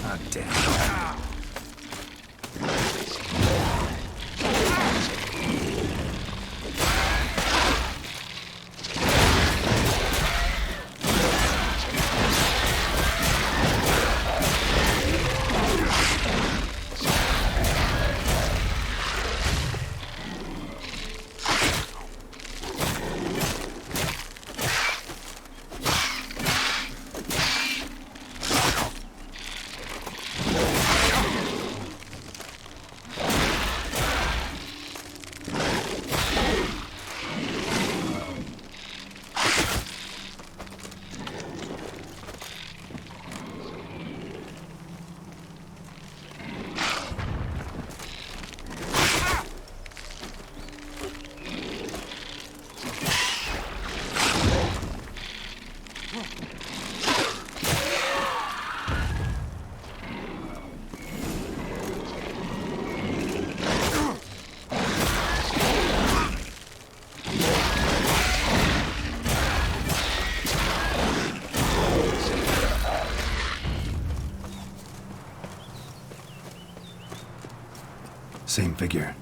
Ah, damn. Same figure.